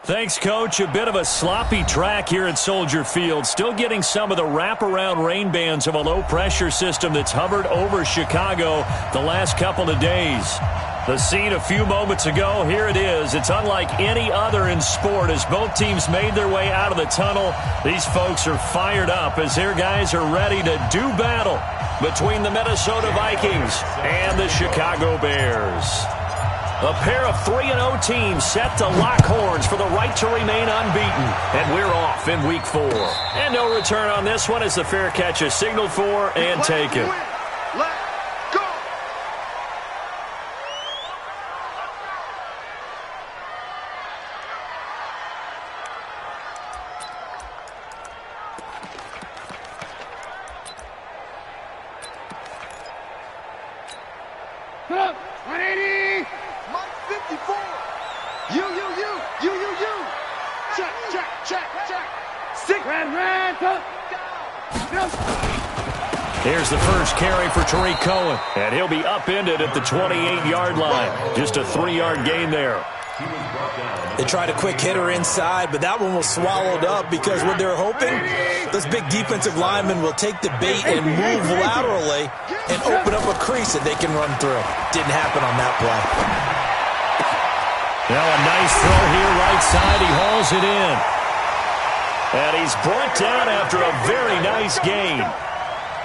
Thanks, Coach. A bit of a sloppy track here at Soldier Field. Still getting some of the wraparound rain bands of a low-pressure system that's hovered over Chicago the last couple of days. The scene a few moments ago, here it is. It's unlike any other in sport as both teams made their way out of the tunnel. These folks are fired up as their guys are ready to do battle between the Minnesota Vikings and the Chicago Bears. A pair of 3-0 teams set to lock horns for the right to remain unbeaten. And we're off in Week 4. And no return on this one as the fair catch is signaled for and taken. Here's the first carry for Tariq Cohen, and he'll be upended at the 28-yard line. Just a 3-yard gain there. They tried a quick hitter inside, but that one was swallowed up because what they're hoping, those big defensive linemen will take the bait and move laterally and open up a crease that they can run through. Didn't happen on that play. Now a nice throw here right side. He hauls it in. And he's brought down after a very nice gain.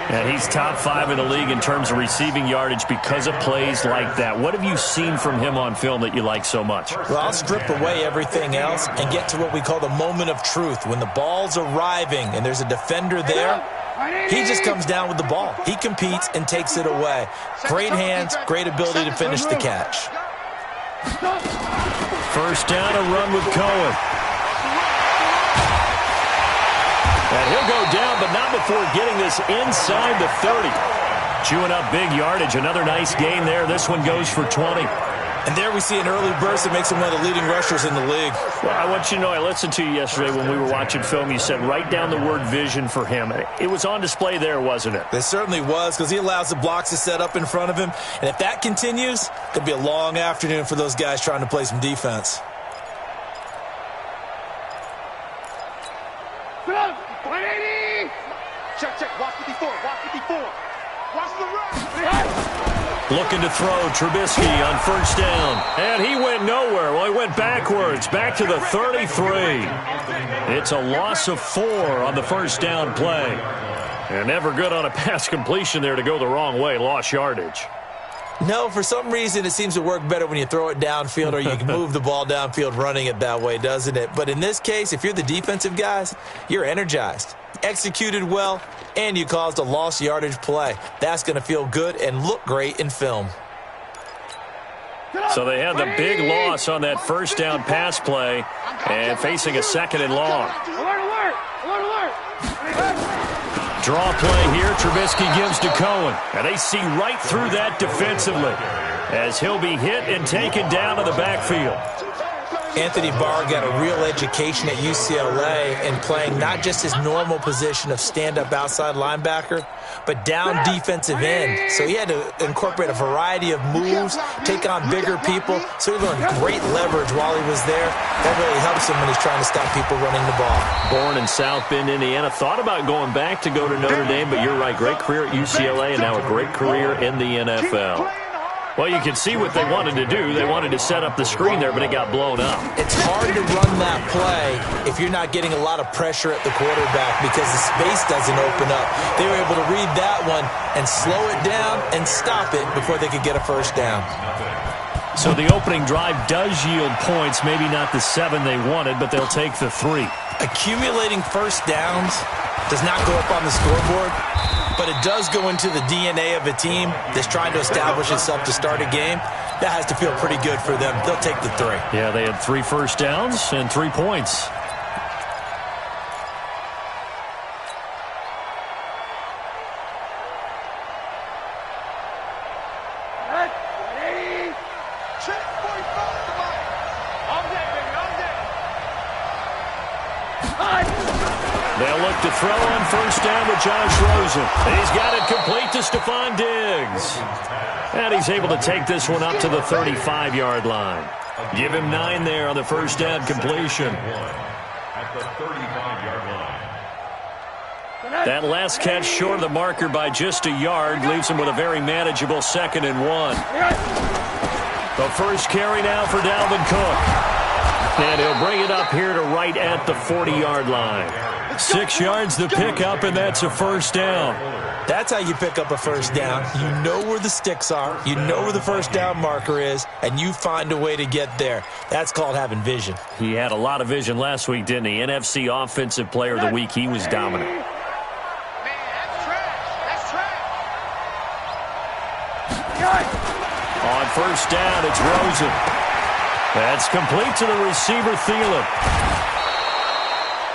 And he's top 5 in the league in terms of receiving yardage because of plays like that. What have you seen from him on film that you like so much? Well, I'll strip away everything else and get to what we call the moment of truth. When the ball's arriving and there's a defender there, he just comes down with the ball. He competes and takes it away. Great hands, great ability to finish the catch. First down, a run with Cohen. And he'll go down, but not before getting this inside the 30. Chewing up big yardage. Another nice gain there. This one goes for 20. And there we see an early burst that makes him one of the leading rushers in the league. Well, I want you to know, I listened to you yesterday when we were watching film. You said write down the word vision for him. It was on display there, wasn't it? It certainly was, because he allows the blocks to set up in front of him. And if that continues, it could be a long afternoon for those guys trying to play some defense. Check, watch 54, watch 54. Watch the run. Looking to throw, Trubisky on first down. And he went nowhere. Well, he went backwards, back to the 33. It's a loss of 4 on the first down play. And never good on a pass completion there to go the wrong way. Lost yardage. No, for some reason it seems to work better when you throw it downfield or you can move the ball downfield running it that way, doesn't it? But in this case, if you're the defensive guys, you're energized, executed well, and you caused a lost yardage play. That's going to feel good and look great in film. So they had the big loss on that first down pass play and facing a second and long. Draw play here. Trubisky gives to Cohen. And they see right through that defensively as he'll be hit and taken down to the backfield. Anthony Barr got a real education at UCLA in playing not just his normal position of stand-up outside linebacker, but down defensive end. So he had to incorporate a variety of moves, take on bigger people. So he learned great leverage while he was there. That really helps him when he's trying to stop people running the ball. Born in South Bend, Indiana. Thought about going back to go to Notre Dame, but you're right. Great career at UCLA and now a great career in the NFL. Well, you can see what they wanted to do. They wanted to set up the screen there, but it got blown up. It's hard to run that play if you're not getting a lot of pressure at the quarterback because the space doesn't open up. They were able to read that one and slow it down and stop it before they could get a first down. So the opening drive does yield points, maybe not the 7 they wanted, but they'll take the 3. Accumulating first downs does not go up on the scoreboard, but it does go into the DNA of a team that's trying to establish itself to start a game. That has to feel pretty good for them. They'll take the 3. Yeah, they had 3 first downs and 3 points. They'll look to throw on first down with Josh Rosen. He's got it complete to Stephon Diggs. And he's able to take this one up to the 35-yard line. Give him 9 there on the first down completion. At the 35-yard line. That last catch short of the marker by just a yard leaves him with a very manageable 2nd and 1. The first carry now for Dalvin Cook. And he'll bring it up here to right at the 40-yard line. 6 yards to pick up, and that's a first down. That's how you pick up a first down. You know where the sticks are, you know where the first down marker is, and you find a way to get there. That's called having vision. He had a lot of vision last week, didn't he? NFC Offensive Player of the Week. He was dominant. Man, that's trash. That's trash. On first down, it's Rosen. That's complete to the receiver, Thielen.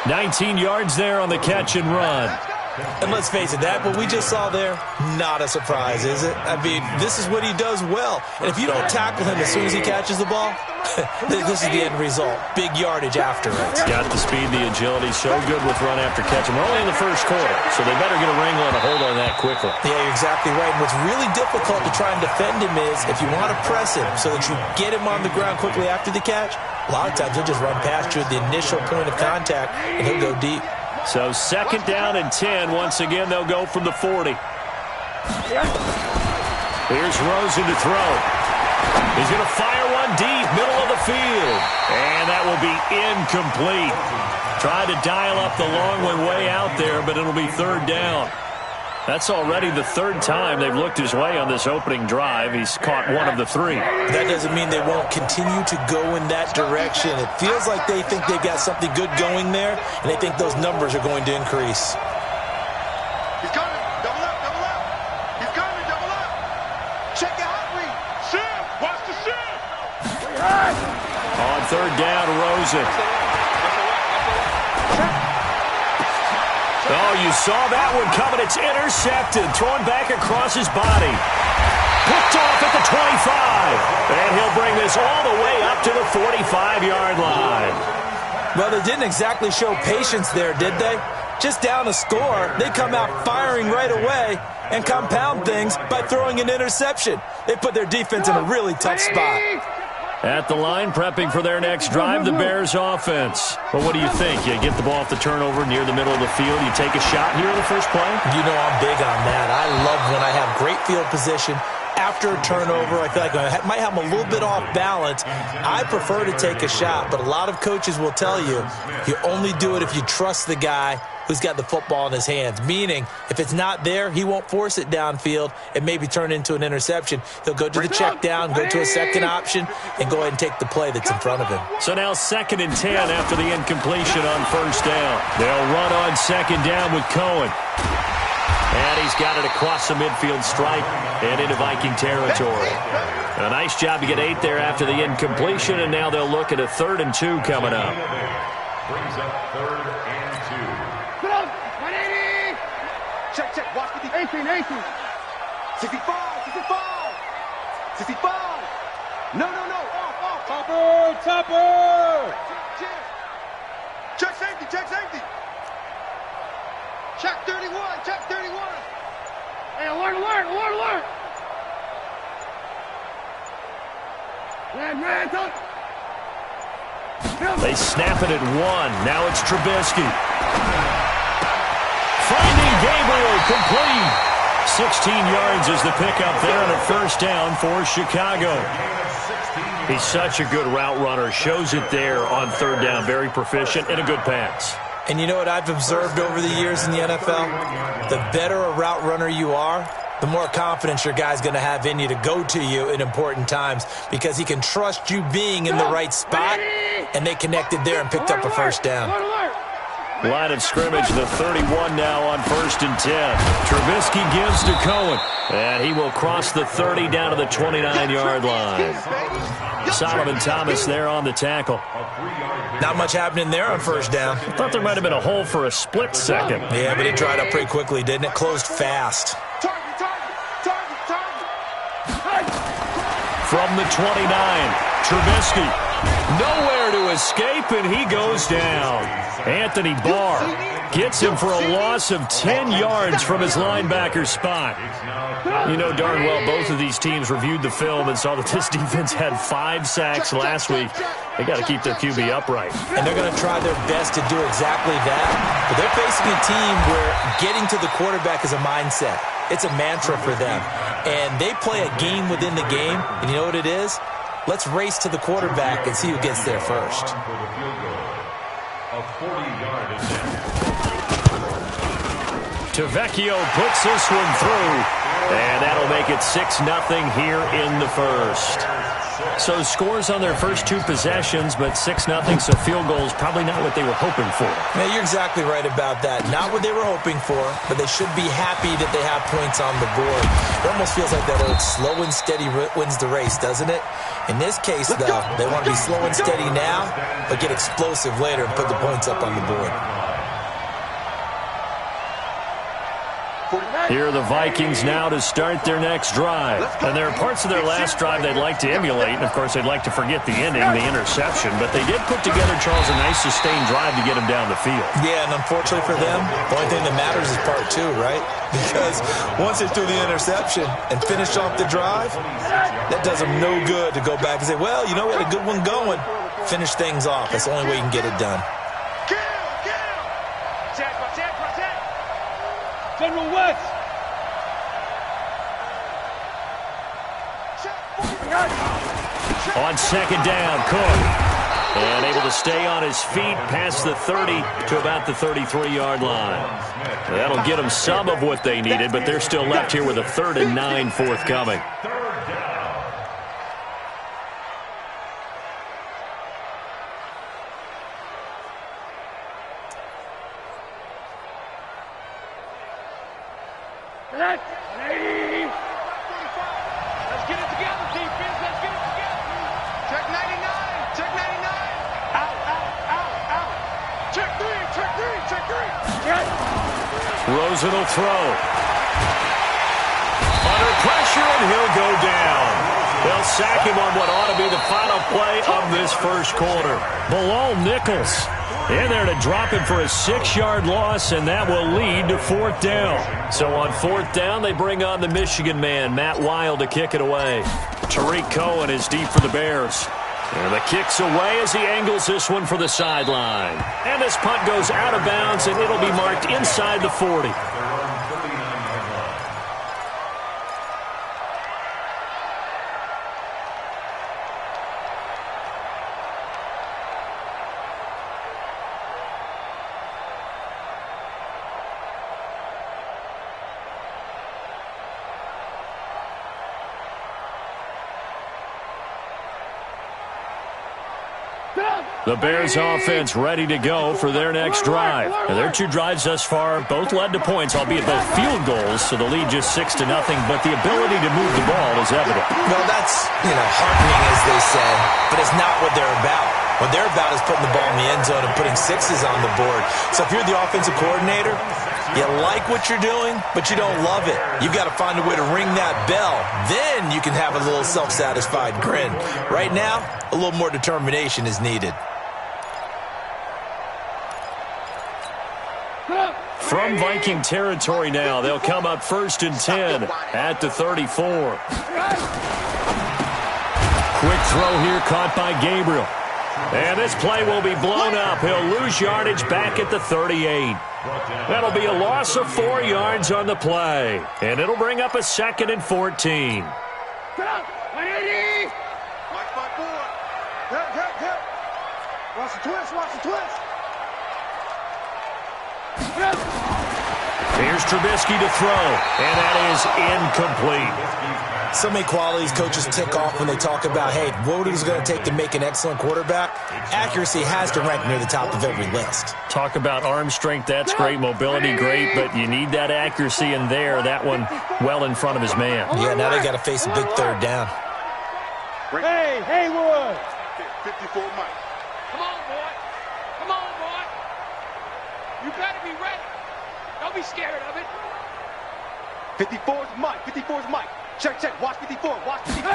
19 yards there on the catch and run. And let's face it, that what we just saw there, not a surprise, is it? I mean, this is what he does well. And if you don't tackle him as soon as he catches the ball, this is the end result. Big yardage after it. Got the speed, the agility, so good with run after catch. And we're only in the first quarter, so they better get a wrangle and a hold on that quickly. Yeah, you're exactly right. And what's really difficult to try and defend him is if you want to press him so that you get him on the ground quickly after the catch, a lot of times he'll just run past you at the initial point of contact, and he'll go deep. So 2nd down and 10. Once again, they'll go from the 40. Here's Rosen to throw. He's going to fire one deep, middle of the field. And that will be incomplete. Tried to dial up the long one way out there, but it'll be 3rd down. That's already the 3rd time they've looked his way on this opening drive. He's caught 1 of the 3. That doesn't mean they won't continue to go in that direction. It feels like they think they've got something good going there, and they think those numbers are going to increase. He's coming. Double up, double up. He's coming, double up. Check your hot read. Shift. Watch the shift. On 3rd down, Rosen. Oh, you saw that one coming. It's intercepted. Thrown back across his body. Picked off at the 25. And he'll bring this all the way up to the 45-yard line. Well, they didn't exactly show patience there, did they? Just down a score, they come out firing right away and compound things by throwing an interception. They put their defense in a really tough spot. At the line, prepping for their next drive, the Bears offense. Well, what do you think? You get the ball off the turnover near the middle of the field. You take a shot here in the first play? You know I'm big on that. I love when I have great field position. After a turnover, I feel like I might have them a little bit off balance. I prefer to take a shot, but a lot of coaches will tell you, you only do it if you trust the guy who's got the football in his hands. Meaning, if it's not there, he won't force it downfield and maybe turn into an interception. He'll go to the check down, go to a second option, and go ahead and take the play that's in front of him. So now 2nd and 10 after the incompletion on first down. They'll run on 2nd down with Cohen. And he's got it across the midfield stripe and into Viking territory. A nice job to get 8 there after the incompletion, and now they'll look at a 3rd and 2 coming up. Brings up 3rd and 2. Come on. 180. Check, check. Watch with the 18, 18. 65, 65. 65. No, no, no. Off. Topper. Check safety, check safety. Check 31, check 31. Hey, alert. Man, don't. They snap it at 1. Now it's Trubisky. Finding Gabriel, complete. 16 yards is the pickup there on a first down for Chicago. He's such a good route runner. Shows it there on 3rd down. Very proficient and a good pass. And you know what I've observed over the years in the NFL? The better a route runner you are, the more confidence your guy's going to have in you to go to you in important times because he can trust you being in the right spot, and they connected there and picked up a first down. Line of scrimmage, the 31 now on 1st and 10. Trubisky gives to Cohen, and he will cross the 30 down to the 29-yard line. Solomon Thomas there on the tackle. Not much happening there on first down. Thought there might have been a hole for a split second. Yeah, but it dried up pretty quickly, didn't it? Closed fast. From the 29, Trubisky. Nowhere to escape, and he goes down. Anthony Barr gets him for a loss of 10 yards from his linebacker spot. You know darn well both of these teams reviewed the film and saw that this defense had 5 sacks last week. They got to keep their QB upright. And they're going to try their best to do exactly that. But they're facing a team where getting to the quarterback is a mindset. It's a mantra for them. And they play a game within the game. And you know what it is? Let's race to the quarterback and see who gets there first. Tavecchio puts this one through, and that'll make it 6-0 here in the first. So scores on their first 2 possessions, but 6-0, so field goals probably not what they were hoping for. Now, you're exactly right about that. Not what they were hoping for, but they should be happy that they have points on the board. It almost feels like that old slow and steady wins the race, doesn't it? In this case, though, they want to be slow and steady now, but get explosive later and put the points up on the board. Here are the Vikings now to start their next drive. And there are parts of their last drive they'd like to emulate. And, of course, they'd like to forget the ending, the interception. But they did put together, Charles, a nice sustained drive to get them down the field. Yeah, and unfortunately for them, the only thing that matters is part 2, right? Because once they threw the interception and finished off the drive, that does them no good to go back and say, well, you know, we had a good one going. Finish things off. That's the only way you can get it done. General West. On second down, Cook. And able to stay on his feet past the 30 to about the 33-yard line. That'll get them some of what they needed, but they're still left here with a 3rd and 9 forthcoming. Rosen will throw. Under pressure, and he'll go down. They'll sack him on what ought to be the final play of this first quarter. Bilal Nichols in there to drop him for a 6-yard loss, and that will lead to 4th down. So on 4th down, they bring on the Michigan man, Matt Wild, to kick it away. Tariq Cohen is deep for the Bears. And the kick's away as he angles this one for the sideline. And this punt goes out of bounds, and it'll be marked inside the 40. The Bears offense ready to go for their next drive. And their 2 drives thus far both led to points, albeit both field goals, so the lead just 6-0, but the ability to move the ball is evident. Well, that's, heartening, as they say, but it's not what they're about. What they're about is putting the ball in the end zone and putting 6s on the board. So if you're the offensive coordinator, you like what you're doing, but you don't love it. You've got to find a way to ring that bell. Then you can have a little self-satisfied grin. Right now, a little more determination is needed. From Viking territory now, they'll come up 1st and 10 at the 34. Quick throw here caught by Gabriel. And this play will be blown up. He'll lose yardage back at the 38. That'll be a loss of 4 yards on the play. And it'll bring up a 2nd and 14. Watch the twist, watch the twist. Here's Trubisky to throw, and that is incomplete. So many qualities coaches tick off when they talk about, hey, what is it going to take to make an excellent quarterback? Accuracy has to rank near the top of every list. Talk about arm strength, that's great. Mobility, great, but you need that accuracy in there. That one well in front of his man. Yeah, now they got to face a big 3rd down. Hey, Haywood. 54 Mike. Come on, boy. Come on, boy. You better be ready. Don't be scared of it. 54's Mike. 54's Mike. Check, check. Watch 54. Watch 54.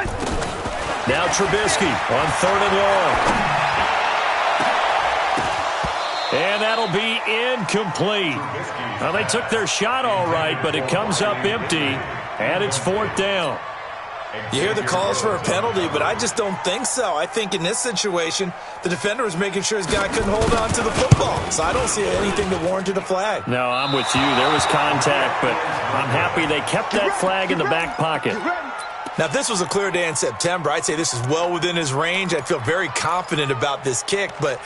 Now Trubisky on 3rd and long. And that'll be incomplete. Well, they took their shot all right, but it comes up empty. And it's 4th down. You hear the calls for a penalty, but I just don't think so. I think in this situation, the defender was making sure his guy couldn't hold on to the football. So I don't see anything that warranted a flag. No, I'm with you. There was contact, but I'm happy they kept that flag in the back pocket. Now, if this was a clear day in September, I'd say this is well within his range. I'd feel very confident about this kick, but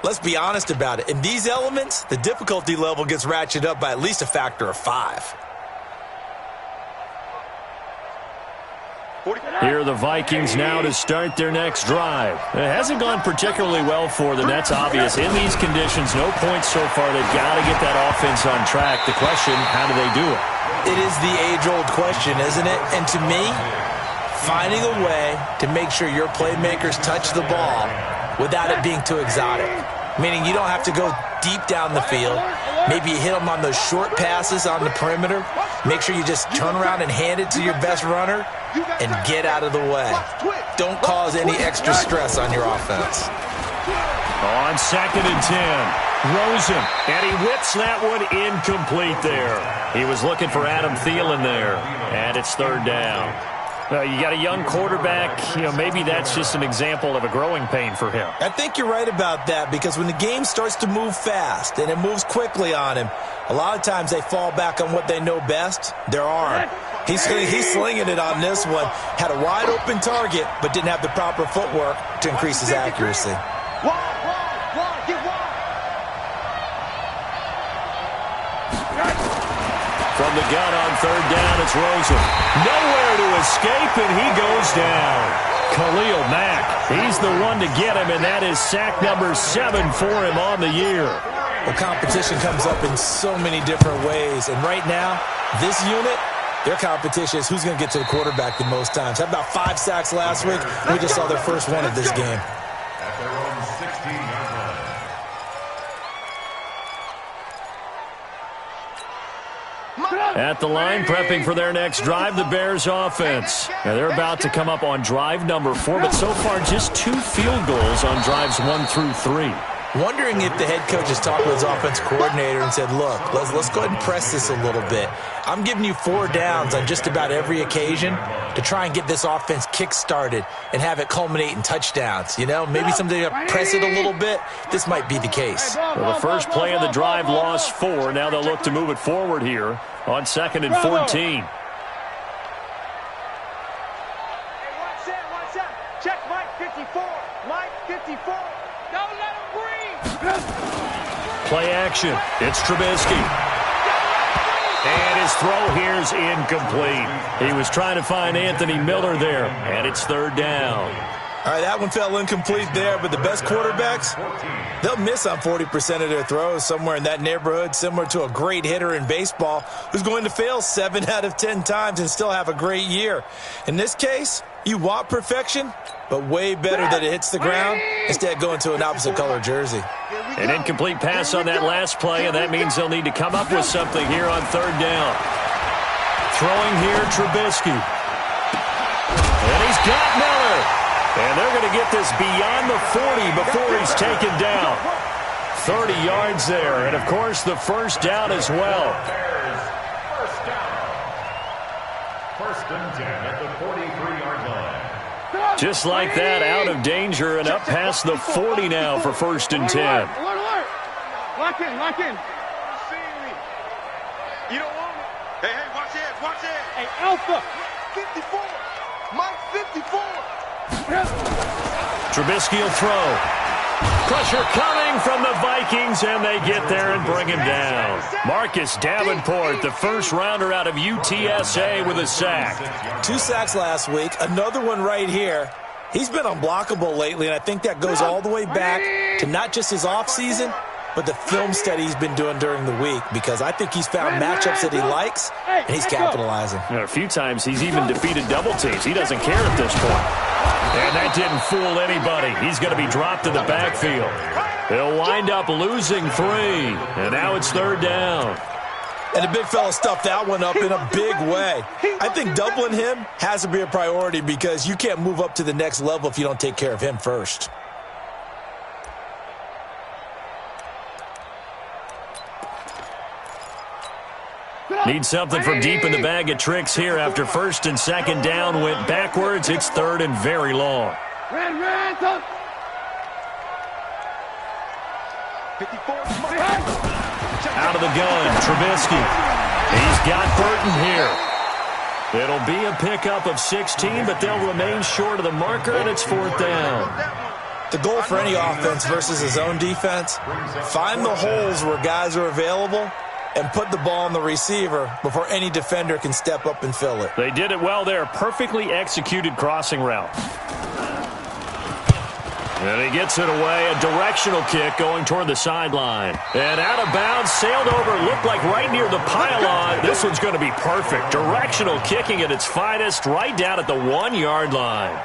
let's be honest about it. In these elements, the difficulty level gets ratcheted up by at least a factor of 5. Here are the Vikings now to start their next drive. It hasn't gone particularly well for them. That's obvious. In these conditions, no points so far. They've got to get that offense on track. The question, how do they do it? It is the age-old question, isn't it? And to me, finding a way to make sure your playmakers touch the ball without it being too exotic. Meaning you don't have to go deep down the field. Maybe you hit them on those short passes on the perimeter. Make sure you just turn around and hand it to your best runner and get out of the way. Don't cause any extra stress on your offense. On 2nd and 10, Rosen, and he whips that one incomplete there. He was looking for Adam Thielen there, and it's 3rd down. You got a young quarterback, maybe that's just an example of a growing pain for him. I think you're right about that, because when the game starts to move fast and it moves quickly on him, a lot of times they fall back on what they know best, their arm. He's slinging it on this one. Had a wide open target, but didn't have the proper footwork to increase his accuracy. From the gun on 3rd down, it's Rosen. Nowhere to escape, and he goes down. Khalil Mack, he's the one to get him, and that is sack number 7 for him on the year. Well, competition comes up in so many different ways, and right now, this unit, their competition is who's going to get to the quarterback the most times. Had about 5 sacks last week. We just saw their first one of this game. At the line, prepping for their next drive, the Bears offense. Now, they're about to come up on drive number 4, but so far just 2 field goals on drives 1 through 3. Wondering if the head coach has talked with his offense coordinator and said, look, let's go ahead and press this a little bit. I'm giving you 4 downs on just about every occasion to try and get this offense kick-started and have it culminate in touchdowns. Maybe someday press it a little bit. This might be the case. Well, the first play of the drive lost 4. Now they'll look to move it forward here on 2nd and 14. Watch out. Check Mike 54. Mike 54. Don't let him breathe. Play action. It's Trubisky. And his throw here's incomplete. He was trying to find Anthony Miller there, and it's 3rd down. All right, that one fell incomplete there, but the best quarterbacks, they'll miss on 40% of their throws, somewhere in that neighborhood, similar to a great hitter in baseball who's going to fail 7 out of 10 times and still have a great year. In this case, you want perfection, but way better that it hits the ground instead of going to an opposite color jersey. An incomplete pass on that last play, and that means they'll need to come up with something here on 3rd down. Throwing here, Trubisky. And he's got Miller. And they're going to get this beyond the 40 before he's taken down. 30 yards there, and of course the first down as well. First and 10 at the 43-yard line. Just like that, out of danger and up past the 40 now for 1st and 10. Alert. Lock in. You don't want it. Hey, watch it. Hey, Alpha. 54. Mike 54. Trubisky will throw. Pressure coming from the Vikings, and they get there and bring him down. Marcus Davenport, the first rounder out of UTSA with a sack. 2 sacks last week, another one right here. He's been unblockable lately, and I think that goes all the way back to not just his offseason, but the film study he's been doing during the week, because I think he's found matchups that he likes, and he's capitalizing. A few times he's even defeated double teams. He doesn't care at this point. And that didn't fool anybody. He's going to be dropped in the backfield. They'll wind up losing 3, and now it's 3rd down. And the big fella stuffed that one up in a big way. I think doubling him has to be a priority, because you can't move up to the next level if you don't take care of him first. Need something from deep in the bag of tricks here after first and second down went backwards. It's third and very long. Out of the gun, Trubisky. He's got Burton here. It'll be a pickup of 16, but they'll remain short of the marker, and it's fourth down. The goal for any offense versus his own defense, find the holes where guys are available and put the ball on the receiver before any defender can step up and fill it. They did it well there. Perfectly executed crossing route. And he gets it away. A directional kick going toward the sideline. And out of bounds, sailed over, looked like right near the pylon. This one's going to be perfect. Directional kicking at its finest, right down at the 1-yard line.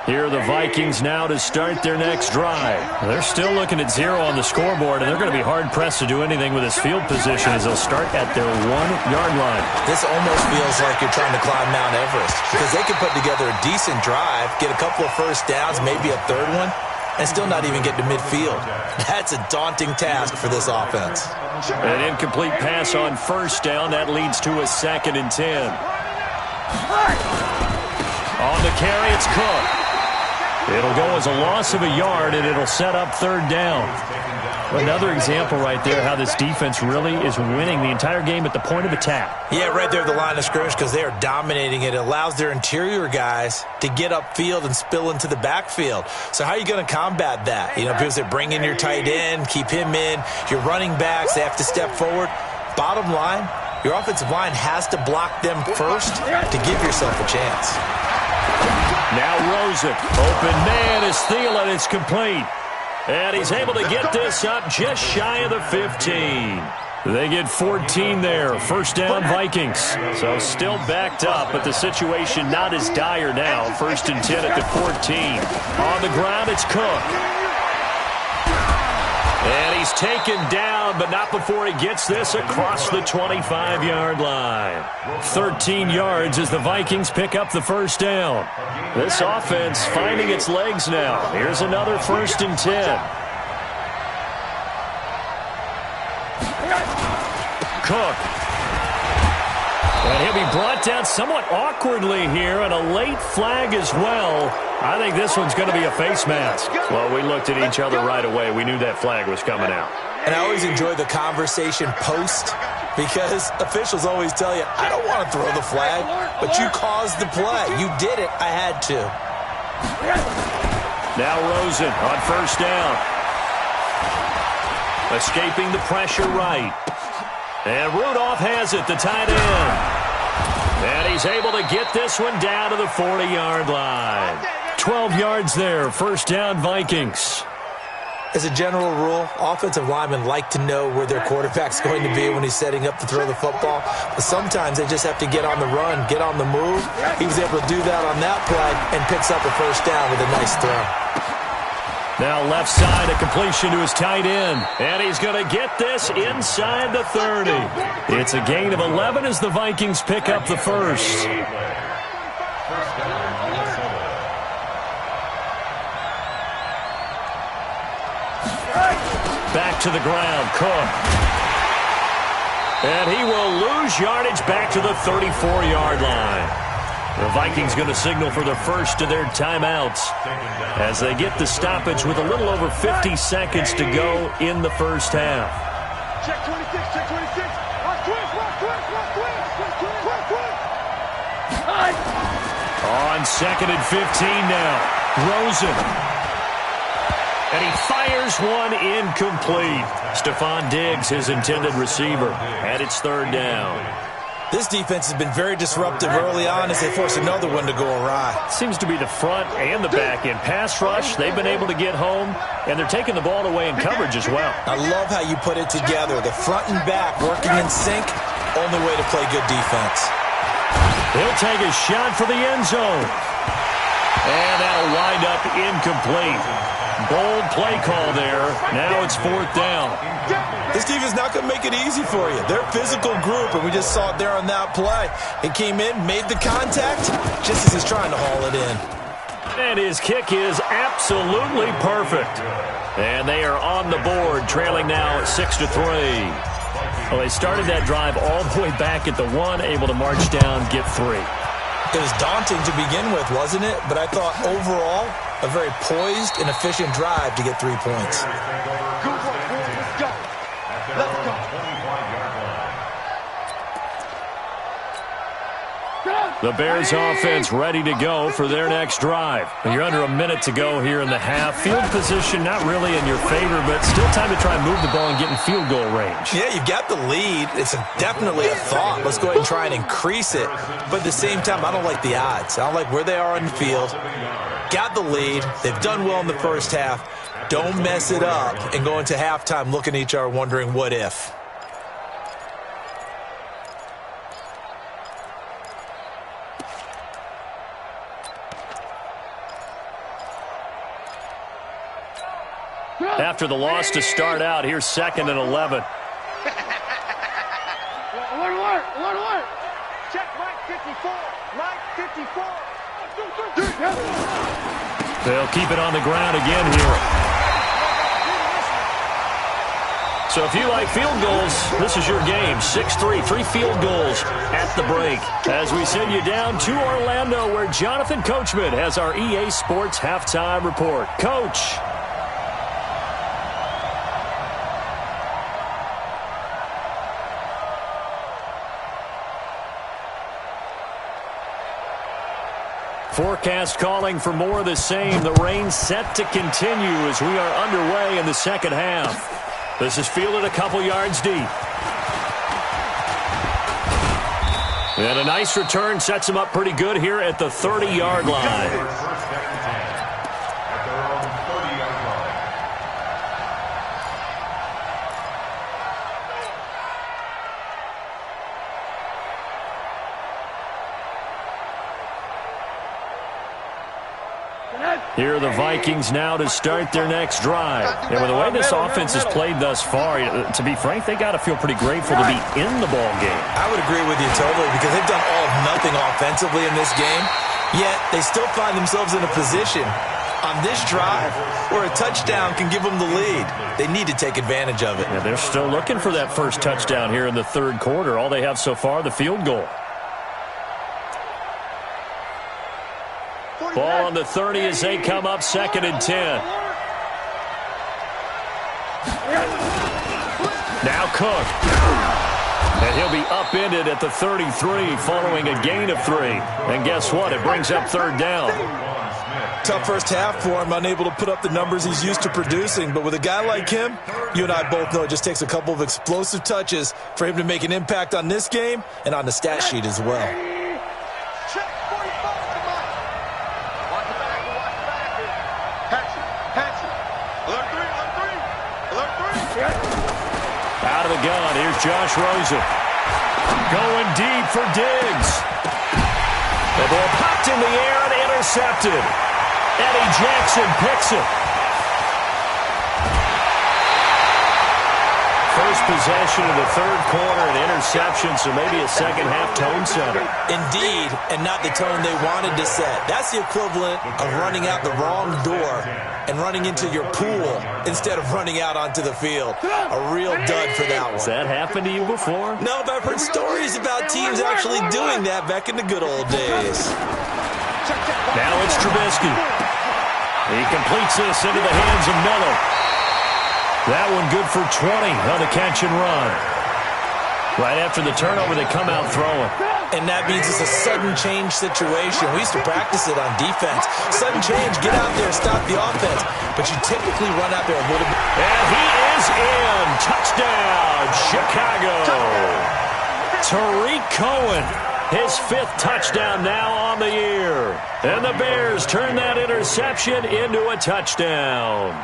Here are the Vikings now to start their next drive. They're still looking at 0 on the scoreboard, and they're going to be hard-pressed to do anything with his field position as they'll start at their 1-yard line. This almost feels like you're trying to climb Mount Everest because they can put together a decent drive, get a couple of first downs, maybe a third one, and still not even get to midfield. That's a daunting task for this offense. An incomplete pass on first down. That leads to a 2nd and 10. On the carry, it's Cook. It'll go as a loss of a yard, and it'll set up third down. Another example right there how this defense really is winning the entire game at the point of attack. Yeah, right there at the line of scrimmage because they are dominating it. It allows their interior guys to get upfield and spill into the backfield. So how are you going to combat that? You know, people say bring in your tight end, keep him in. Your running backs, they have to step forward. Bottom line, your offensive line has to block them first to give yourself a chance. Now Rosen, open man is Thielen, it's complete. And he's able to get this up just shy of the 15. They get 14 there, first down Vikings. So still backed up, but the situation not as dire now. 1st and 10 at the 14. On the ground, it's Cook. And he's taken down, but not before he gets this across the 25-yard line. 13 yards as the Vikings pick up the first down. This offense finding its legs now. Here's another 1st and 10. Cook. And he'll be brought down somewhat awkwardly here, and a late flag as well. I think this one's going to be a face mask. Well, we looked at each other right away. We knew that flag was coming out. And I always enjoy the conversation post because officials always tell you, I don't want to throw the flag, but you caused the play. You did it. I had to. Now Rosen on first down. Escaping the pressure right. And Rudolph has it, the tight end. And he's able to get this one down to the 40-yard line. 12 yards there, first down Vikings. As a general rule, offensive linemen like to know where their quarterback's going to be when he's setting up to throw the football. But sometimes they just have to get on the run, get on the move. He was able to do that on that play and picks up a first down with a nice throw. Now left side, a completion to his tight end. And he's going to get this inside the 30. It's a gain of 11 as the Vikings pick up the first. Back to the ground, Cook. And he will lose yardage back to the 34-yard line. The Vikings going to signal for the first of their timeouts as they get the stoppage with a little over 50 seconds to go in the first half. Check 26, check 26. Rock twist. On 2nd and 15 now. Rosen. And he fires one incomplete. Stephon Diggs, his intended receiver. And it's third down. This defense has been very disruptive early on as they force another one to go awry. Seems to be the front and the back end. Pass rush, they've been able to get home, and they're taking the ball away in coverage as well. I love how you put it together. The front and back working in sync, only way to play good defense. He'll take a shot for the end zone. And that'll wind up incomplete. Bold play call there. Now it's fourth down. This defense is not going to make it easy for you. They're a physical group, and we just saw it there on that play. He came in, made the contact, just as he's trying to haul it in. And his kick is absolutely perfect. And they are on the board, trailing now 6-3. Well, they started that drive all the way back at the 1, able to march down, get 3. It was daunting to begin with, wasn't it? But I thought overall, a very poised and efficient drive to get 3 points. Good work, boys. Let's go. Let's go. The Bears offense ready to go for their next drive. You're under a minute to go here in the half. Field position not really in your favor, but still time to try and move the ball and get in field goal range. Yeah, you've got the lead. It's definitely a thought. Let's go ahead and try and increase it. But at the same time, I don't like the odds. I don't like where they are on the field. Got the lead. They've done well in the first half. Don't mess it up and go into halftime looking at each other wondering what if. After the loss to start out, here's 2nd and 11. Alert. Check Mike 54. Mike 54. They'll keep it on the ground again here. So if you like field goals, this is your game. 6-3, 3 field goals at the break. As we send you down to Orlando, where Jonathan Coachman has our EA Sports halftime report. Coach. Forecast calling for more of the same. The rain set to continue as we are underway in the second half. This is fielded a couple yards deep. And a nice return sets him up pretty good here at the 30-yard line. Here are the Vikings now to start their next drive. And with the way this offense has played thus far, to be frank, they got to feel pretty grateful to be in the ball game. I would agree with you totally because they've done all of nothing offensively in this game, yet they still find themselves in a position on this drive where a touchdown can give them the lead. They need to take advantage of it. Yeah, they're still looking for that first touchdown here in the third quarter. All they have so far, the field goal. Ball on the 30 as they come up 2nd and 10. Now Cook. And he'll be upended at the 33 following a gain of 3. And guess what? It brings up 3rd down. Tough first half for him, unable to put up the numbers he's used to producing. But with a guy like him, you and I both know it just takes a couple of explosive touches for him to make an impact on this game and on the stat sheet as well. Out of the gun, here's Josh Rosen. Going deep for Diggs. The ball popped in the air and intercepted. Eddie Jackson picks it. First possession of the third quarter, an interception, so maybe a second-half tone setter. Indeed, and not the tone they wanted to set. That's the equivalent of running out the wrong door and running into your pool instead of running out onto the field. A real dud for that one. Has that happened to you before? No, but I've heard stories about teams actually doing that back in the good old days. Now it's Trubisky. He completes this into the hands of Miller. That one good for 20 on the catch and run. Right after the turnover, they come out throwing. And that means it's a sudden change situation. We used to practice it on defense. Sudden change, get out there, stop the offense. But you typically run out there a little bit. And he is in. Touchdown, Chicago. Tariq Cohen, his 5th touchdown now on the year. And the Bears turn that interception into a touchdown.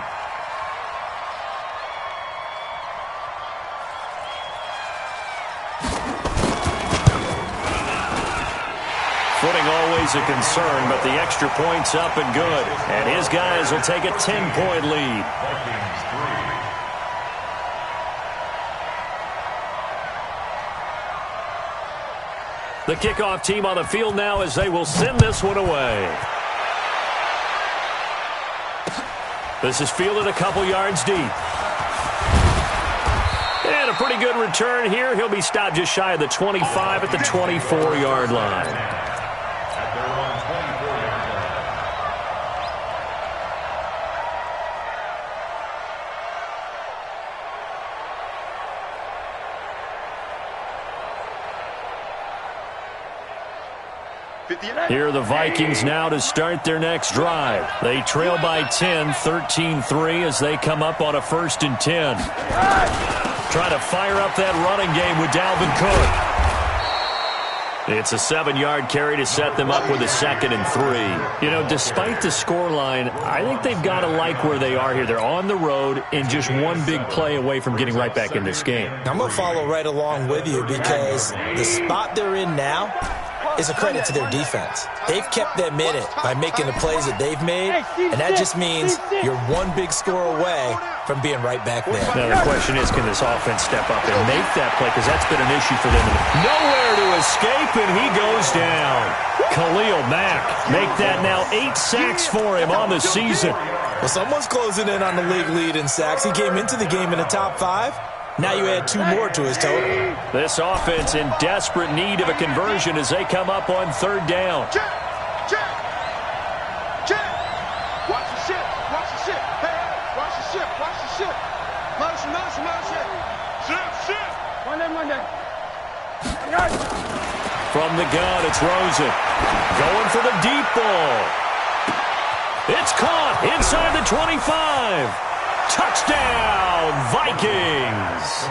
Footing always a concern, but the extra point's up and good. And his guys will take a 10-point lead. The kickoff team on the field now as they will send this one away. This is fielded a couple yards deep. And a pretty good return here. He'll be stopped just shy of the 25 at the 24-yard line. Here are the Vikings now to start their next drive. They trail by 10, 13-3 as they come up on a 1st and 10. Try to fire up that running game with Dalvin Cook. It's a 7-yard carry to set them up with a 2nd and 3. You know, despite the scoreline, I think they've got to like where they are here. They're on the road and just one big play away from getting right back in this game. I'm going to follow right along with you because the spot they're in now is a credit to their defense. They've kept them in it by making the plays that they've made, and that just means you're one big score away from being right back there. Now the question is, can this offense step up and make that play? Because that's been an issue for them. Nowhere to escape, and he goes down. Khalil Mack make that now 8 sacks for him on the season. Well, someone's closing in on the league lead in sacks. He came into the game in the top 5. Now you add 2 more to his total. This offense in desperate need of a conversion as they come up on 3rd down. Check. Watch the ship. Hey, watch the ship. Motion. Ship. One day. From the gun, it's Rosen. Going for the deep ball. It's caught inside the 25. Touchdown, Vikings!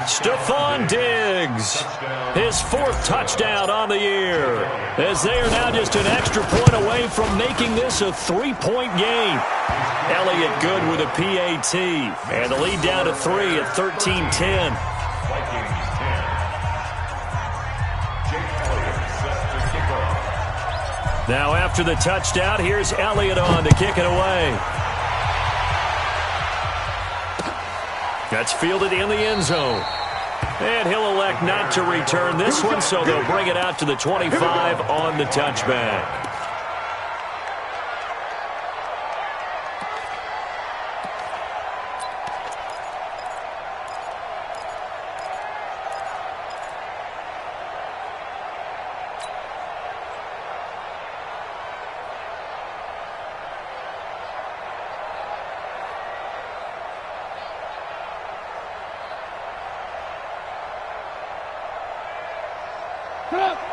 Stephon Diggs, his 4th touchdown on the year, as they are now just an extra point away from making this a 3-point game. Elliott good with a PAT, and the lead down to 3 at 13-10. Now after the touchdown, here's Elliott on to kick it away. That's fielded in the end zone. And he'll elect not to return this one, so they'll bring it out to the 25 on the touchback.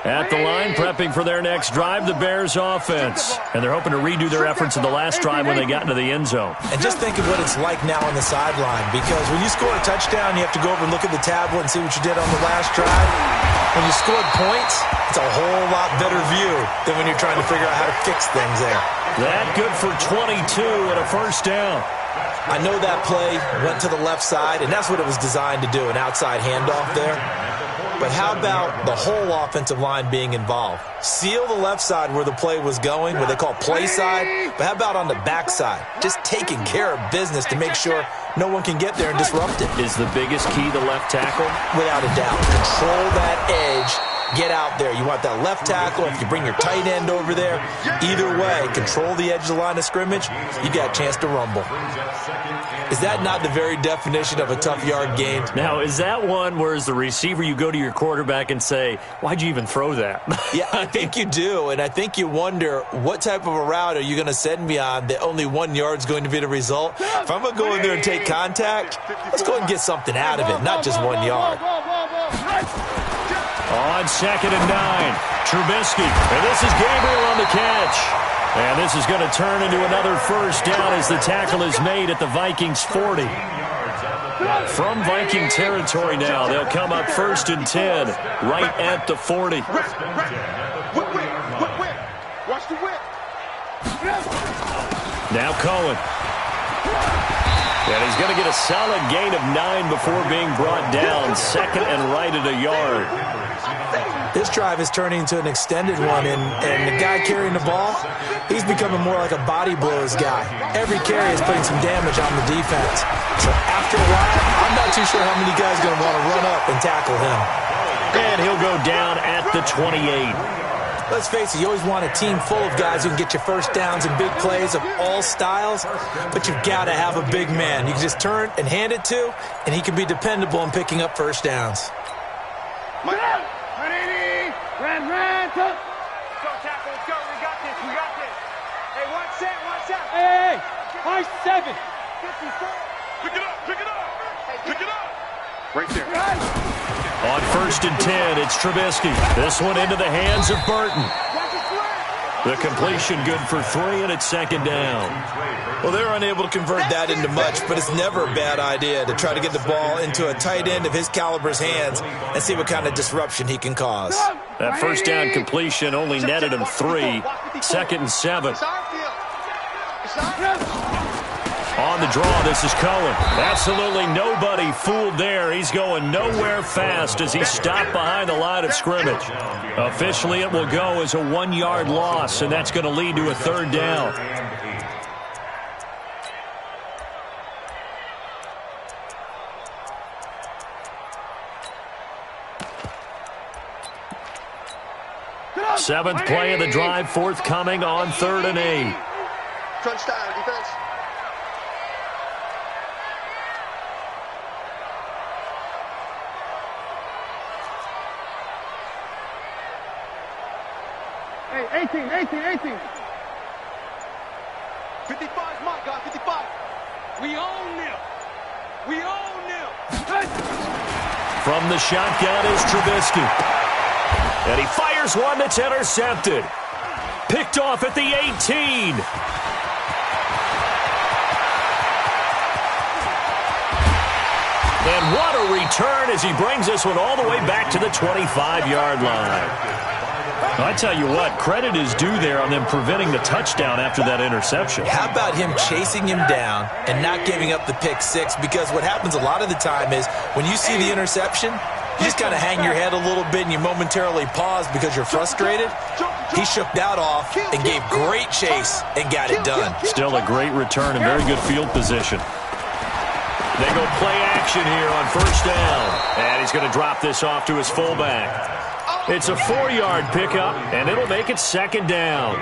At the line, prepping for their next drive, the Bears offense. And they're hoping to redo their efforts in the last drive when they got into the end zone. And just think of what it's like now on the sideline, because when you score a touchdown, you have to go over and look at the tablet and see what you did on the last drive. When you scored points, it's a whole lot better view than when you're trying to figure out how to fix things there. That good for 22 and a 1st down. I know that play went to the left side, and that's what it was designed to do, an outside handoff there. But how about the whole offensive line being involved? Seal the left side where the play was going, what they call play side. But how about on the back side? Just taking care of business to make sure no one can get there and disrupt it. Is the biggest key the left tackle? Without a doubt. Control that edge. Get out there. You want that left tackle. If you bring your tight end over there, either way, control the edge of the line of scrimmage, you got a chance to rumble. Is that not the very definition of a tough yard gain? Now, is that one where as the receiver you go to your quarterback and say, why'd you even throw that? Yeah, I think you do, and I think you wonder what type of a route are you going to send me on that only 1 yard's going to be the result? If I'm going to go in there and take contact, let's go and get something out of it, not just 1 yard. On 2nd and 9, Trubisky, and this is Gabriel on the catch. And this is going to turn into another 1st down as the tackle is made at the Vikings 40. From Viking territory now, they'll come up 1st and 10, right at the 40. Watch the whip. Now Cohen. And he's going to get a solid gain of 9 before being brought down, 2nd and right at a yard. This drive is turning into an extended one, and the guy carrying the ball, he's becoming more like a body blows guy. Every carry is putting some damage on the defense. So after a while, I'm not too sure how many guys are going to want to run up and tackle him. And he'll go down at the 28. Let's face it, you always want a team full of guys who can get you first downs and big plays of all styles, but you've got to have a big man you can just turn and hand it to, and he can be dependable in picking up first downs. Go, tackle, let's go. We got this. Hey, watch out. Hey, 5-7. Pick it up. Right there. On 1st and 10, it's Trubisky. This one into the hands of Burton. The completion good for 3, and it's 2nd down. Well, they're unable to convert that into much, but it's never a bad idea to try to get the ball into a tight end of his caliber's hands and see what kind of disruption he can cause. That 1st down completion only netted him 3. 2nd and 7. On the draw, this is Cohen. Absolutely nobody fooled there. He's going nowhere fast as he stopped behind the line of scrimmage. Officially, it will go as a 1-yard loss, and that's going to lead to a 3rd down. Seventh play of the drive forthcoming on 3rd and 8. Crunch time, defense. Hey, 18. 55's my guy, 55. We own them. From the shotgun is Trubisky. And he fires one that's intercepted. Picked off at the 18. And what a return as he brings this one all the way back to the 25-yard line. I tell you what, credit is due there on them preventing the touchdown after that interception. How about him chasing him down and not giving up the pick six? Because what happens a lot of the time is when you see the interception, you just kind of hang your head a little bit and you momentarily pause because you're frustrated. He shook that off and gave great chase and got it done. Still a great return and very good field position. They go play action here on 1st down. And he's going to drop this off to his fullback. It's a 4-yard pickup, and it'll make it 2nd down.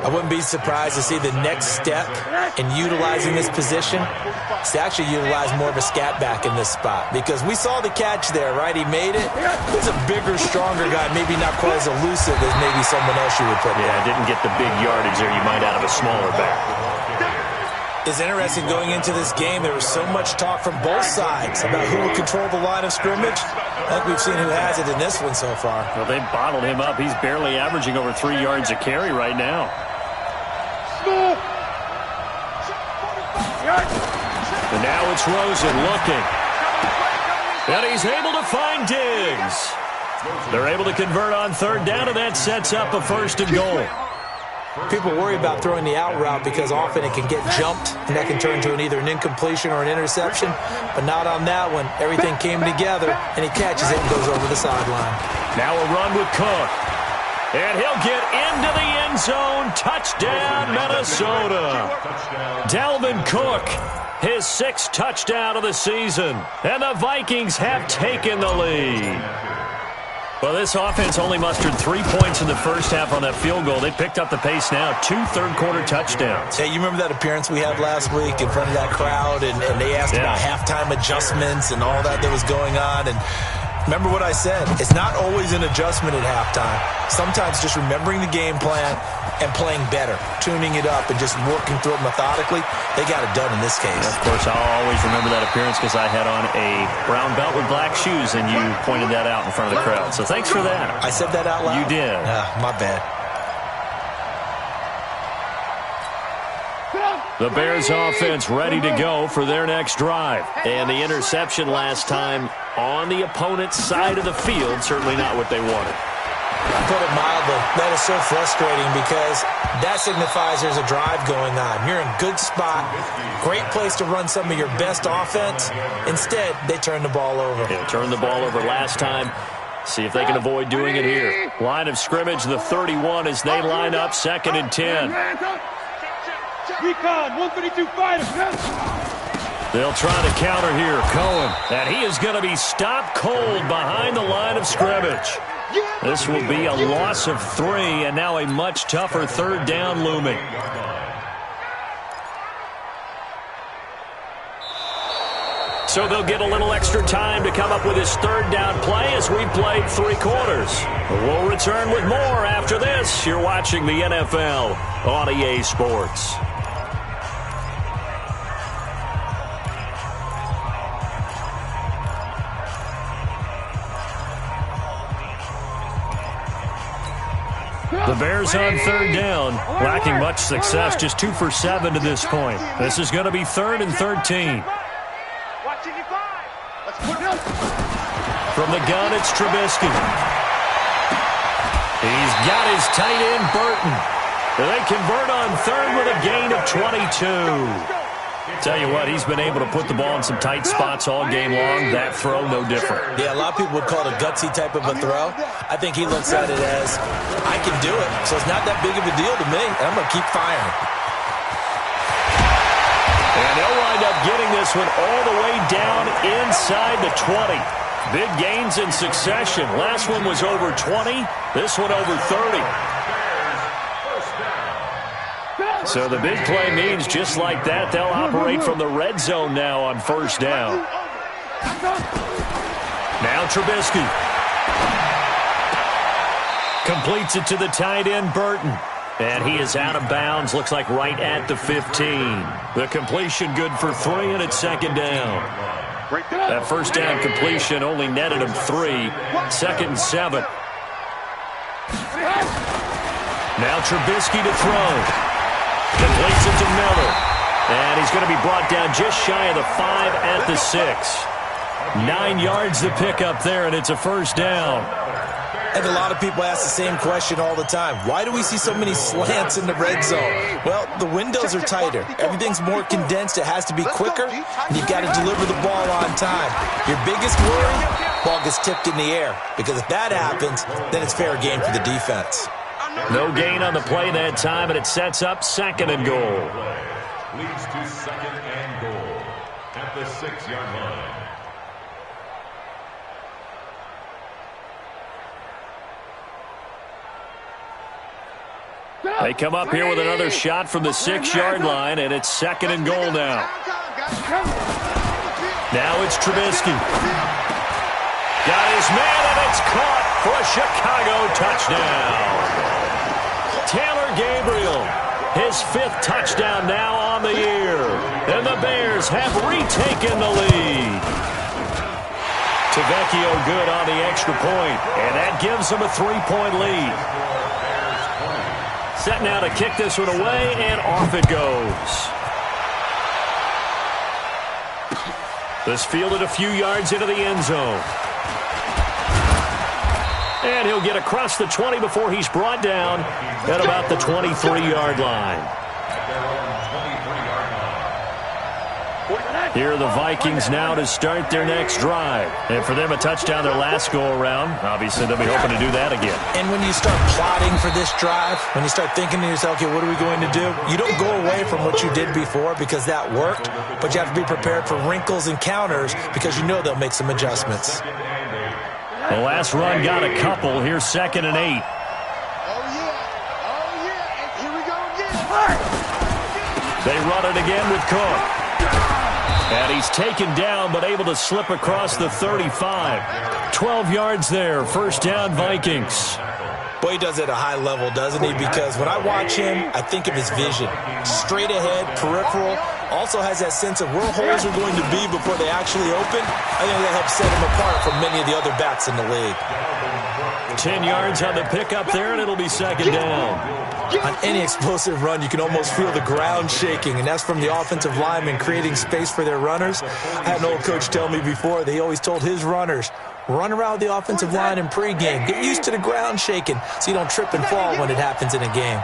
I wouldn't be surprised to see the next step in utilizing this position is to actually utilize more of a scat back in this spot. Because we saw the catch there, right? He made it. He's a bigger, stronger guy, maybe not quite as elusive as maybe someone else you would put there. Yeah, didn't get the big yardage there you might out of a smaller back. It's interesting going into this game. There was so much talk from both sides about who would control the line of scrimmage. I think we've seen who has it in this one so far. Well, they bottled him up. He's barely averaging over 3 yards a carry right now. And now it's Rosen looking. And he's able to find Diggs. They're able to convert on 3rd down, and that sets up a 1st and goal. People worry about throwing the out route because often it can get jumped, and that can turn to either an incompletion or an interception. But not on that one. Everything came together, and he catches it and goes over the sideline. Now a run with Cook. And he'll get into the end zone. Touchdown, Minnesota. Dalvin Cook, his 6th touchdown of the season. And the Vikings have taken the lead. Well, this offense only mustered 3 points in the first half on that field goal. They picked up the pace now. 2 third-quarter touchdowns. Hey, you remember that appearance we had last week in front of that crowd, and they asked about halftime adjustments and all that was going on, and remember what I said. It's not always an adjustment at halftime. Sometimes just remembering the game plan and playing better, tuning it up and just working through it methodically. They got it done in this case. And of course, I'll always remember that appearance because I had on a brown belt with black shoes, and you pointed that out in front of the crowd. So thanks for that. I said that out loud? You did. My bad. The Bears offense ready to go for their next drive. And the interception last time on the opponent's side of the field, certainly not what they wanted. Put it mildly, that is so frustrating because that signifies there's a drive going on. You're in good spot, great place to run some of your best offense. Instead, they turn the ball over. Yeah, turned the ball over last time. See if they can avoid doing it here. Line of scrimmage, the 31 as they line up 2nd and 10. Recon, 132 fighter. They'll try to counter here. Cohen. And he is going to be stopped cold behind the line of scrimmage. This will be a loss of 3, and now a much tougher third down looming. So they'll get a little extra time to come up with his third down play as we played 3 quarters. We'll return with more after this. You're watching the NFL on EA Sports. The Bears on third down, lacking much success, just 2 for 7 to this point. This is going to be 3rd and 13. From the gun, it's Trubisky. He's got his tight end, Burton. They convert on 3rd with a gain of 22. Tell you what, he's been able to put the ball in some tight spots all game long. That throw, no different. Yeah, a lot of people would call it a gutsy type of a throw. I think he looks at it as, I can do it, so it's not that big of a deal to me, and I'm going to keep firing. And they'll wind up getting this one all the way down inside the 20. Big gains in succession. Last one was over 20. This one over 30. So the big play means just like that, they'll operate from the red zone now on first down. Now Trubisky. Completes it to the tight end, Burton. And he is out of bounds, looks like right at the 15. The completion good for 3, and it's 2nd down. That first down completion only netted him 3. 2nd and 7. Now Trubisky to throw. Completes it to Miller. And he's going to be brought down just shy of the 5 at the 6. 9 yards to pick up there, and it's a first down. And a lot of people ask the same question all the time. Why do we see so many slants in the red zone? Well, the windows are tighter. Everything's more condensed. It has to be quicker, and you've got to deliver the ball on time. Your biggest worry, ball gets tipped in the air. Because if that happens, then it's fair game for the defense. No gain on the play that time, and it sets up 2nd and goal. Leads to 2nd and goal at the 6-yard line. They come up here with another shot from the 6-yard line, and it's 2nd and goal now. Now it's Trubisky. Got his man, and it's caught for a Chicago touchdown. Taylor Gabriel, his 5th touchdown now on the year. And the Bears have retaken the lead. Tavecchio good on the extra point, and that gives them a 3-point lead. Set now to kick this one away, and off it goes. This fielded a few yards into the end zone. And he'll get across the 20 before he's brought down at about the 23-yard line. Here are the Vikings now to start their next drive. And for them, a touchdown their last go-around. Obviously, they'll be hoping to do that again. And when you start plotting for this drive, when you start thinking to yourself, okay, what are we going to do? You don't go away from what you did before because that worked, but you have to be prepared for wrinkles and counters because you know they'll make some adjustments. The last run got a couple. Here's 2nd and 8. Oh, yeah. And here we go again. They run it again with Cook. And he's taken down, but able to slip across the 35. 12 yards there. First down, Vikings. Boy, he does it at a high level, doesn't he? Because when I watch him, I think of his vision. Straight ahead, peripheral. Also has that sense of where holes are going to be before they actually open. I think that helps set him apart from many of the other backs in the league. 10 yards on the pickup there, and it'll be 2nd down. On any explosive run, you can almost feel the ground shaking, and that's from the offensive linemen creating space for their runners. I had an old coach tell me before, they always told his runners, run around the offensive line in pregame. Get used to the ground shaking so you don't trip and fall when it happens in a game.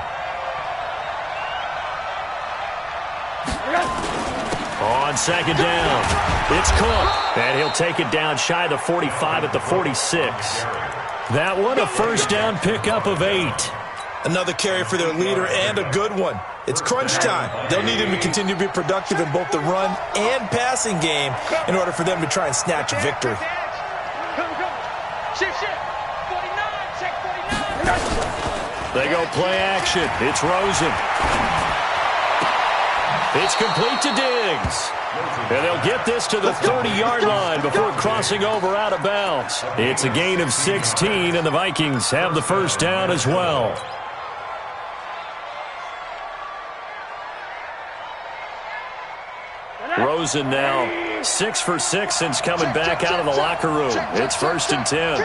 On 2nd down, it's Cook, and he'll take it down shy of the 45 at the 46. That one, a first down pickup of 8. Another carry for their leader and a good one. It's crunch time. They'll need him to continue to be productive in both the run and passing game in order for them to try and snatch a victory. Shift. 49. They go play action. It's Rosen. It's complete to Diggs. And they'll get this to the 30-yard line before crossing over out of bounds. It's a gain of 16, and the Vikings have the first down as well. Rosen now 6 for 6 since coming back out of the locker room. It's 1st and 10.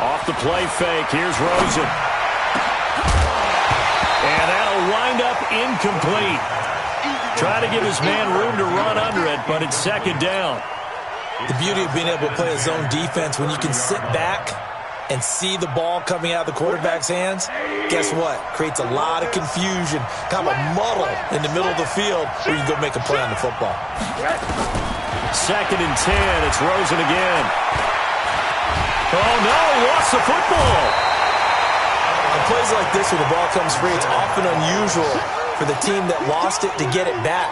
Off the play fake, here's Rosen. And that'll wind up incomplete. Try to give his man room to run under it, but it's 2nd down. The beauty of being able to play a zone defense when you can sit back and see the ball coming out of the quarterback's hands, guess what? Creates a lot of confusion, kind of a muddle in the middle of the field where you can go make a play on the football. 2nd and 10, it's Rosen again. Oh no, he lost the football. On plays like this where the ball comes free, it's often unusual for the team that lost it to get it back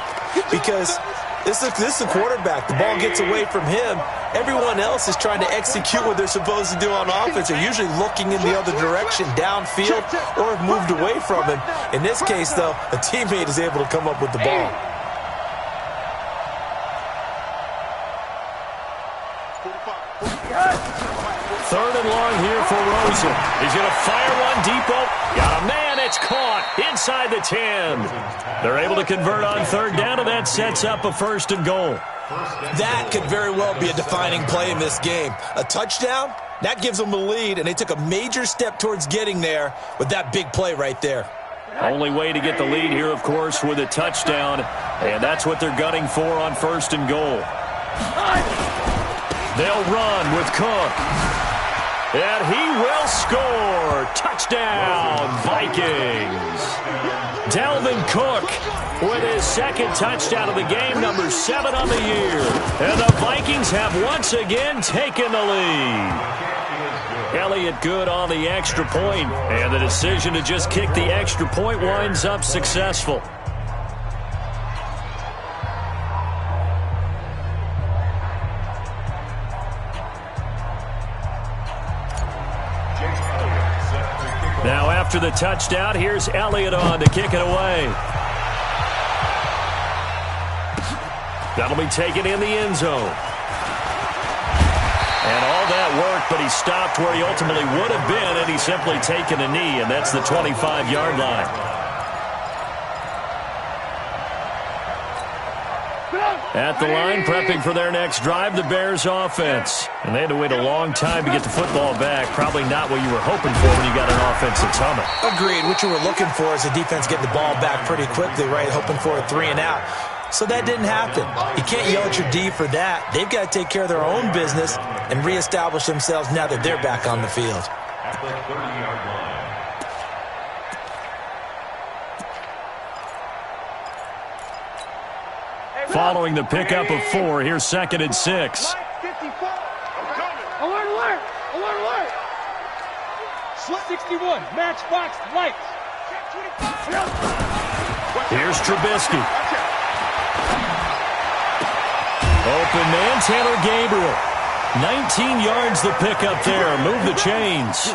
because this is the quarterback. The ball gets away from him. Everyone else is trying to execute what they're supposed to do on offense. They're usually looking in the other direction, downfield, or have moved away from him. In this case, though, a teammate is able to come up with the ball. Third and long here for Rosen. He's going to fire one deep. Got a man. It's caught inside the 10. They're able to convert on 3rd down, and that sets up a 1st and goal. That could very well be a defining play in this game. A touchdown, that gives them the lead, and they took a major step towards getting there with that big play right there. Only way to get the lead here, of course, with a touchdown, and that's what they're gunning for on 1st and goal. They'll run with Cook. And he will score. Touchdown, Vikings. Dalvin Cook with his 2nd touchdown of the game, number 7 on the year. And the Vikings have once again taken the lead. Elliott good on the extra point, and the decision to just kick the extra point winds up successful. Now after the touchdown, here's Elliott on to kick it away. That'll be taken in the end zone. And all that work, but he stopped where he ultimately would have been, and he's simply taken a knee, and that's the 25-yard line. At the line, prepping for their next drive, the Bears offense. And they had to wait a long time to get the football back. Probably not what you were hoping for when you got an offense that's humming. Agreed. What you were looking for is a defense getting the ball back pretty quickly, right? Hoping for a 3-and-out. So that didn't happen. You can't yell at your D for that. They've got to take care of their own business and reestablish themselves now that they're back on the field. At the 30-yard line. Following the pickup of 4, here's 2nd and 6. Alert, alert! Alert, alert! 61, matchbox lights. Here's Trubisky. Open man, Taylor Gabriel. 19 yards the pickup there. Move the chains.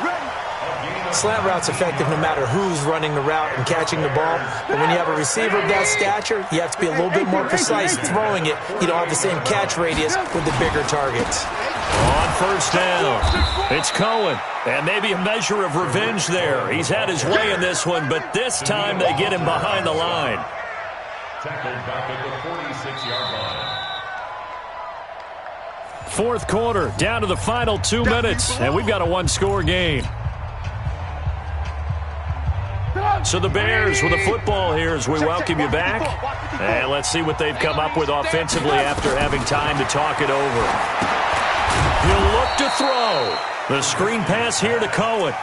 Slant route's effective no matter who's running the route and catching the ball. But when you have a receiver of that stature, you have to be a little bit more precise throwing it. You don't have the same catch radius with the bigger targets. On 1st down, it's Cohen. And maybe a measure of revenge there. He's had his way in this one, but this time they get him behind the line. Tackled back at the 46-yard line. 4th quarter, down to the final 2 minutes, and we've got a 1-score game. So the Bears with the football here as we welcome you back. And let's see what they've come up with offensively after having time to talk it over. He'll look to throw. The screen pass here to Cohen.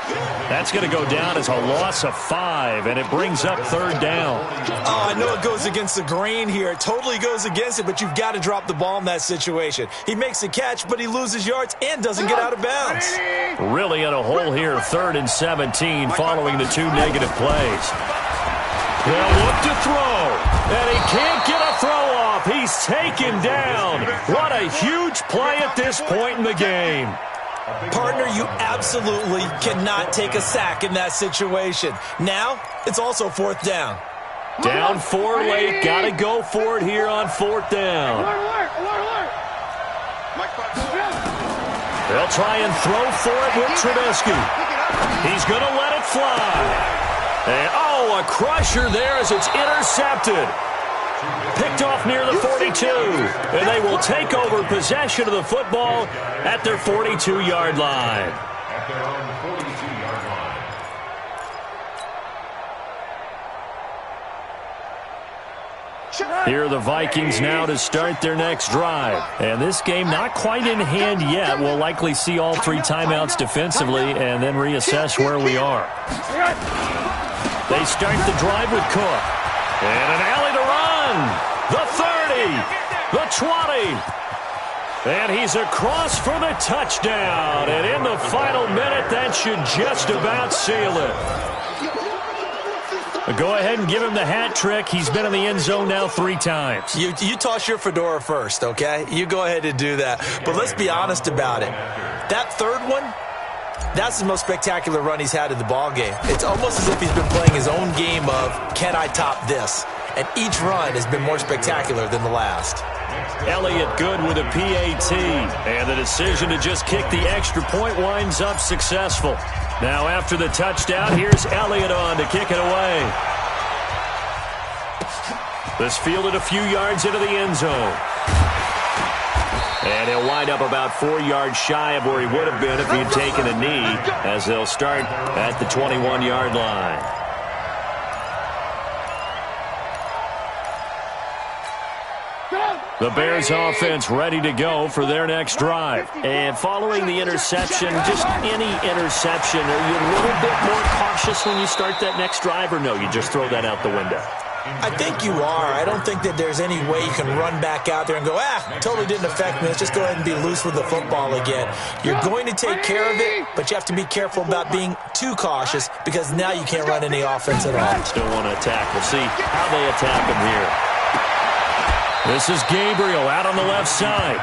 That's going to go down as a loss of 5, and it brings up 3rd down. Oh, I know it goes against the grain here. It totally goes against it, but you've got to drop the ball in that situation. He makes a catch, but he loses yards and doesn't get out of bounds. Really in a hole here, 3rd and 17 following the 2 negative plays. They'll look to throw, and he can't get a throw off. He's taken down. What a huge play at this point in the game. Partner, you absolutely cannot take a sack in that situation. Now, it's also 4th down. Down 4 late. Got to go for it here on 4th down. They'll try and throw for it with Trubisky. He's going to let it fly. And, a crusher there as it's intercepted. Picked off near the 42. And they will take over possession of the football at their 42-yard line. At their own 42-yard line. Here are the Vikings now to start their next drive. And this game not quite in hand yet. We'll likely see all 3 timeouts defensively and then reassess where we are. They start the drive with Cook. And an alley to run. The 30. The 20. And he's across for the touchdown. And in the final minute, that should just about seal it. Go ahead and give him the hat trick. He's been in the end zone now 3 times. You toss your fedora first, okay? You go ahead and do that. But let's be honest about it. That 3rd one, that's the most spectacular run he's had in the ballgame. It's almost as if he's been playing his own game of, can I top this? And each run has been more spectacular than the last. Elliott good with a PAT. And the decision to just kick the extra point winds up successful. Now after the touchdown, here's Elliott on to kick it away. This fielded a few yards into the end zone. And he'll wind up about 4 yards shy of where he would have been if he had taken a knee, as they'll start at the 21-yard line. The Bears offense ready to go for their next drive. And following the interception, just any interception, are you a little bit more cautious when you start that next drive, or no, you just throw that out the window? I think you are. I don't think that there's any way you can run back out there and go, totally didn't affect me. Let's just go ahead and be loose with the football again. You're going to take care of it, but you have to be careful about being too cautious because now you can't run any offense at all. Still want to attack. We'll see how they attack him here. This is Gabriel out on the left side.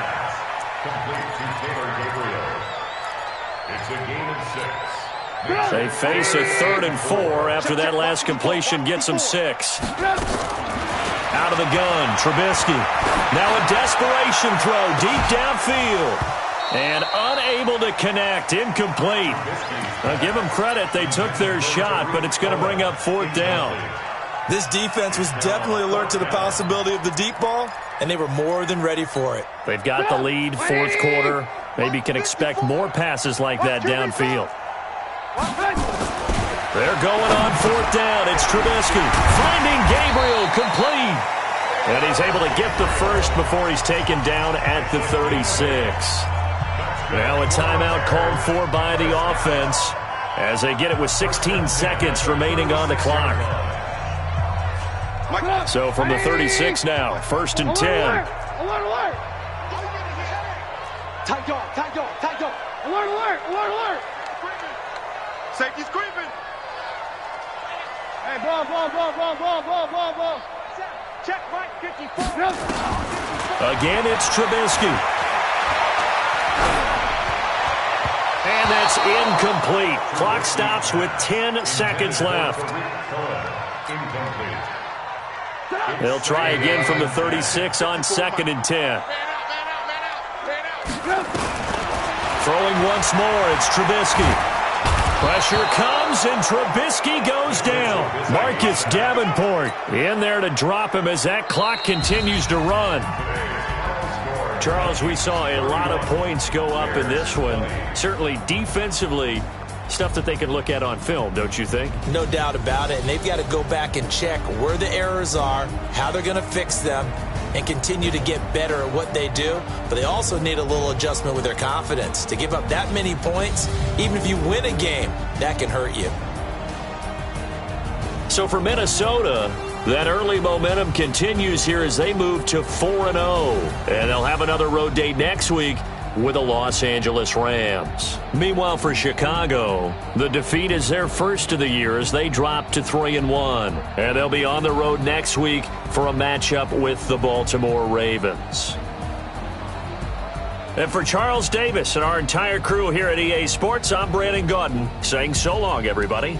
Complete to Taylor Gabriel. It's a gain of 6. They face a 3rd and 4 after that last completion gets them 6. Out of the gun, Trubisky. Now a desperation throw deep downfield. And unable to connect, incomplete. I'll give them credit, they took their shot, but it's going to bring up 4th down. This defense was definitely alert to the possibility of the deep ball, and they were more than ready for it. They've got the lead, 4th quarter. Maybe can expect more passes like that downfield. They're going on 4th down. It's Trubisky finding Gabriel complete. And he's able to get the first before he's taken down at the 36. Now a timeout called for by the offense as they get it with 16 seconds remaining on the clock. So from the 36 now, 1st and 10. Alert, alert. Tight dog. Alert. Safety's creeping. Hey, ball. Check right, 54. Again, it's Trubisky. And that's incomplete. Clock stops with 10 seconds left. They'll try again from the 36 on 2nd and 10. Throwing once more, it's Trubisky. Pressure comes, and Trubisky goes down. Marcus Davenport in there to drop him as that clock continues to run. Charles, we saw a lot of points go up in this one. Certainly defensively, stuff that they can look at on film, don't you think? No doubt about it, and they've got to go back and check where the errors are, how they're going to fix them, and continue to get better at what they do. But they also need a little adjustment with their confidence. To give up that many points, even if you win a game, that can hurt you. So for Minnesota, that early momentum continues here as they move to 4-0. And they'll have another road date next week with the Los Angeles Rams. Meanwhile, for Chicago, the defeat is their first of the year as they drop to 3-1. And they'll be on the road next week for a matchup with the Baltimore Ravens. And for Charles Davis and our entire crew here at EA Sports, I'm Brandon Gaudin saying so long, everybody.